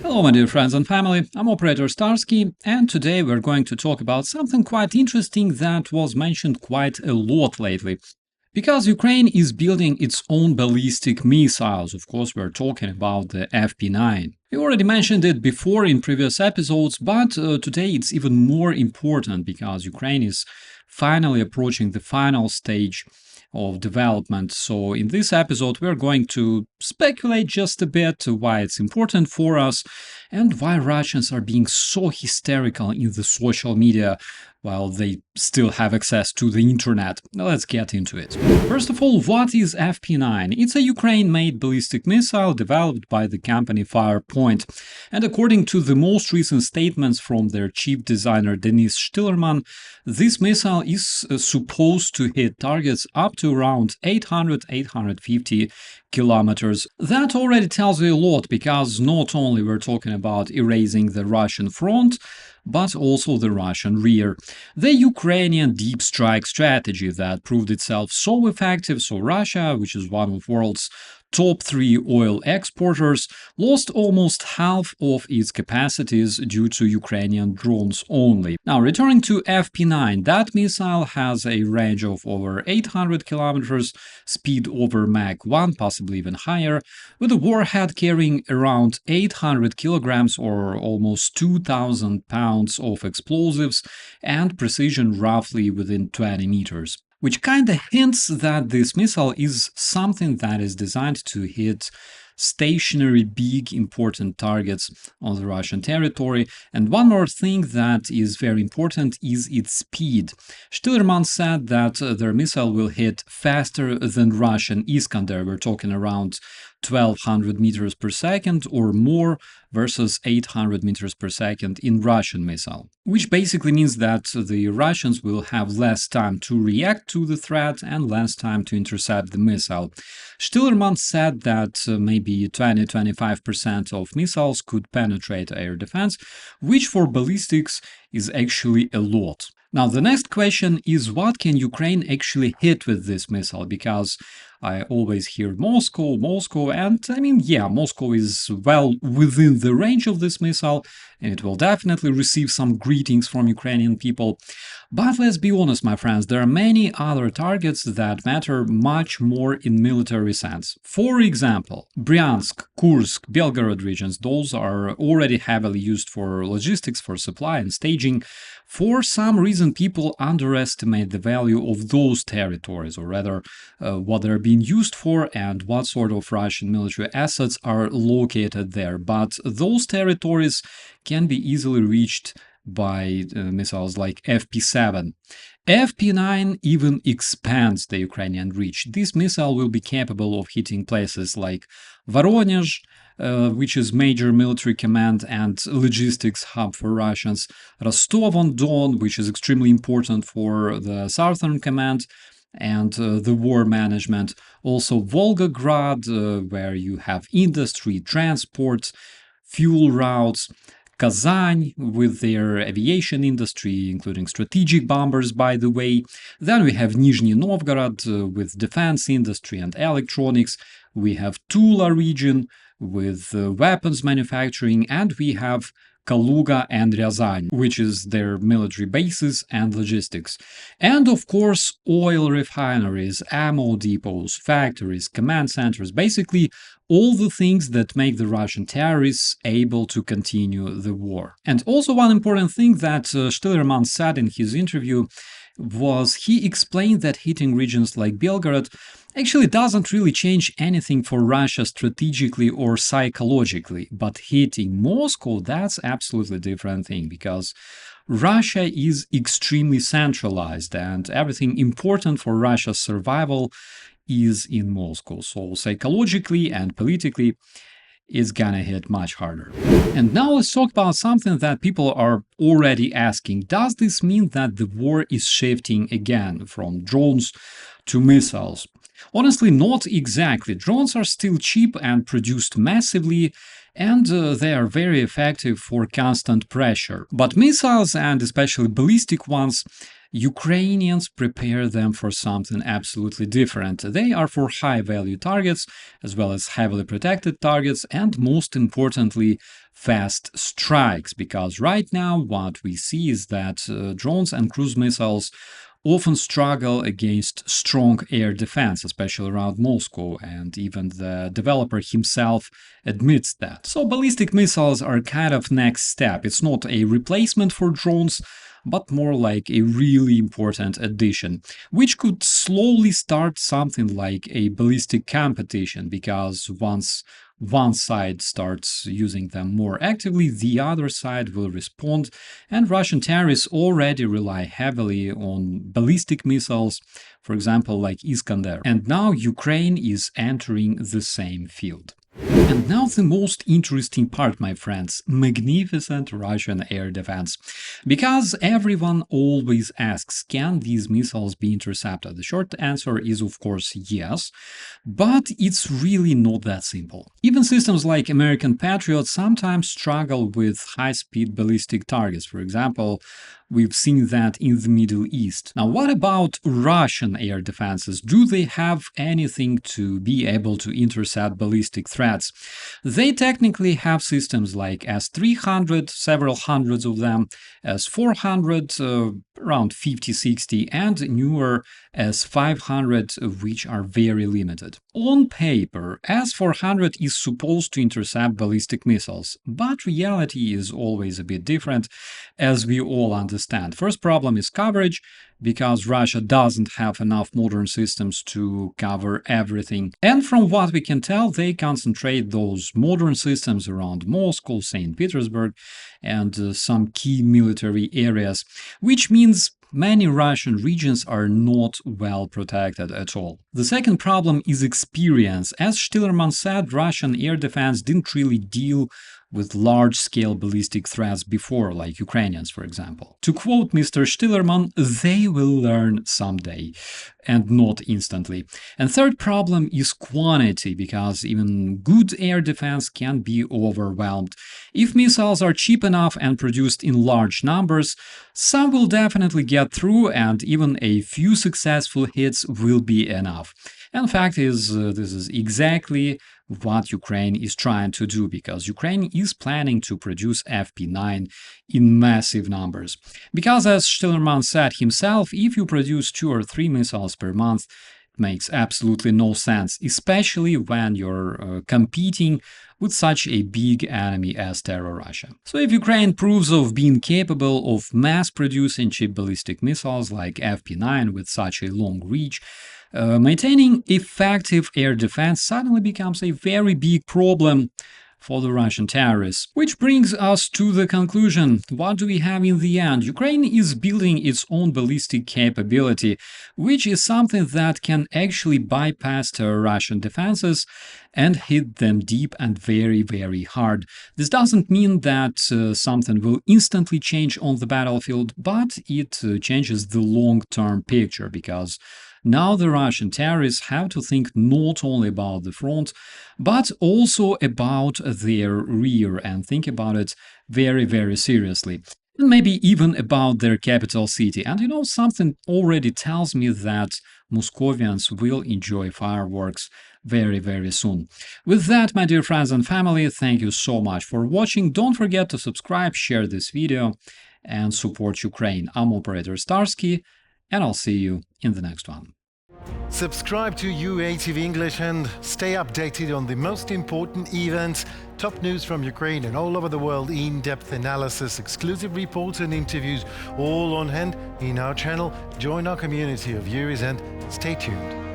Hello, my dear friends and family, I'm Operator Starsky, and today we're going to talk about something quite interesting that was mentioned quite a lot lately. Because Ukraine is building its own ballistic missiles, of course, we're talking about the FP9. We already mentioned it before in previous episodes, but today it's even more important because Ukraine is finally approaching the final stage of development. So in this episode, we're going to speculate just a bit why it's important for us and why Russians are being so hysterical in the social media while they still have access to the internet. Now let's get into it. First of all, what is FP9? It's a Ukraine-made ballistic missile developed by the company Firepoint. And according to the most recent statements from their chief designer Denis Shtillerman, this missile is supposed to hit targets up to around 800-850 kilometers. That already tells you a lot, because not only we're talking about erasing the Russian front, but also the Russian rear. The Ukrainian deep strike strategy that proved itself so effective, so Russia, which is one of the world's top 3 oil exporters, lost almost half of its capacities due to Ukrainian drones only. Now, returning to FP9, that missile has a range of over 800 kilometers, speed over Mach 1, possibly even higher, with a warhead carrying around 800 kilograms or almost 2,000 pounds of explosives and precision roughly within 20 meters. Which kinda hints that this missile is something that is designed to hit stationary, big, important targets on the Russian territory. And one more thing that is very important is its speed. Shtillerman said that their missile will hit faster than Russian Iskander. We're talking around 1200 meters per second or more versus 800 meters per second in Russian missile, which basically means that the Russians will have less time to react to the threat and less time to intercept the missile. Shtillerman said that maybe 20-25% of missiles could penetrate air defense, which for ballistics is actually a lot. Now, the next question is, what can Ukraine actually hit with this missile? Because I always hear Moscow, and I mean, yeah, Moscow is well within the range of this missile, and it will definitely receive some greetings from Ukrainian people. But let's be honest, my friends, there are many other targets that matter much more in military sense. For example, Bryansk, Kursk, Belgorod regions, those are already heavily used for logistics, for supply and staging. For some reason, people underestimate the value of those territories, or rather, what they're being used for and what sort of Russian military assets are located there. But those territories can be easily reached by missiles like FP7. FP9 even expands the Ukrainian reach. This missile will be capable of hitting places like Voronezh, which is major military command and logistics hub for Russians, Rostov-on-Don, which is extremely important for the Southern Command and the war management, also Volgograd, where you have industry, transport, fuel routes, Kazan with their aviation industry, including strategic bombers, by the way. Then we have Nizhny Novgorod with defense industry and electronics. We have Tula region with weapons manufacturing, and we have Kaluga and Ryazan, which is their military bases and logistics. And of course, oil refineries, ammo depots, factories, command centers, basically all the things that make the Russian terrorists able to continue the war. And also one important thing that Shtillerman said in his interview was he explained that hitting regions like Belgorod actually doesn't really change anything for Russia strategically or psychologically, but hitting Moscow, that's absolutely different thing, because Russia is extremely centralized and everything important for Russia's survival is in Moscow. So psychologically and politically, it's gonna hit much harder. And now let's talk about something that people are already asking. Does this mean that the war is shifting again from drones to missiles? Honestly, not exactly. Drones are still cheap and produced massively, and they are very effective for constant pressure. But missiles, and especially ballistic ones, Ukrainians prepare them for something absolutely different. They are for high-value targets, as well as heavily protected targets, and most importantly, fast strikes, because right now what we see is that drones and cruise missiles often struggle against strong air defense, especially around Moscow, and even the developer himself admits that. So ballistic missiles are kind of next step. It's not a replacement for drones, but more like a really important addition, which could slowly start something like a ballistic competition, because once one side starts using them more actively, the other side will respond, and Russian terrorists already rely heavily on ballistic missiles, for example, like Iskander. And now Ukraine is entering the same field. And now the most interesting part, my friends, magnificent Russian air defense. Because everyone always asks, can these missiles be intercepted? The short answer is, of course, yes, but it's really not that simple. Even systems like American Patriot sometimes struggle with high-speed ballistic targets. For example, we've seen that in the Middle East. Now, what about Russian air defenses? Do they have anything to be able to intercept ballistic threats? They technically have systems like S-300, several hundreds of them, S-400, around 50, 60, and newer S-500, which are very limited. On paper, S-400 is supposed to intercept ballistic missiles, but reality is always a bit different, as we all understand. First problem is coverage, because Russia doesn't have enough modern systems to cover everything. And from what we can tell, they concentrate those modern systems around Moscow, St. Petersburg, and some key military areas, which means many Russian regions are not well protected at all. The second problem is experience. As Stillerman said, Russian air defense didn't really deal with large-scale ballistic threats before, like Ukrainians, for example. To quote Mr. Stillerman, they will learn someday, and not instantly. And third problem is quantity, because even good air defense can be overwhelmed. If missiles are cheap enough and produced in large numbers, some will definitely get through, and even a few successful hits will be enough. And fact is, this is exactly what Ukraine is trying to do, because Ukraine is planning to produce FP9 in massive numbers. Because as Stillerman said himself, if you produce 2 or 3 missiles per month, it makes absolutely no sense, especially when you're competing with such a big enemy as Terror Russia. So if Ukraine proves of being capable of mass-producing cheap ballistic missiles like FP9 with such a long reach, maintaining effective air defense suddenly becomes a very big problem for the Russian terrorists. Which brings us to the conclusion. What do we have in the end? Ukraine is building its own ballistic capability, which is something that can actually bypass Russian defenses and hit them deep and very, very hard. This doesn't mean that something will instantly change on the battlefield, but it changes the long-term picture, because now the Russian terrorists have to think not only about the front, but also about their rear, and think about it very, very seriously. And maybe even about their capital city. And you know, something already tells me that Moscovians will enjoy fireworks very, very soon. With that, my dear friends and family, thank you so much for watching. Don't forget to subscribe, share this video, and support Ukraine. I'm Operator Starsky, and I'll see you in the next one. Subscribe to UATV English and stay updated on the most important events, top news from Ukraine and all over the world, in-depth analysis, exclusive reports and interviews, all on hand in our channel. Join our community of viewers and stay tuned.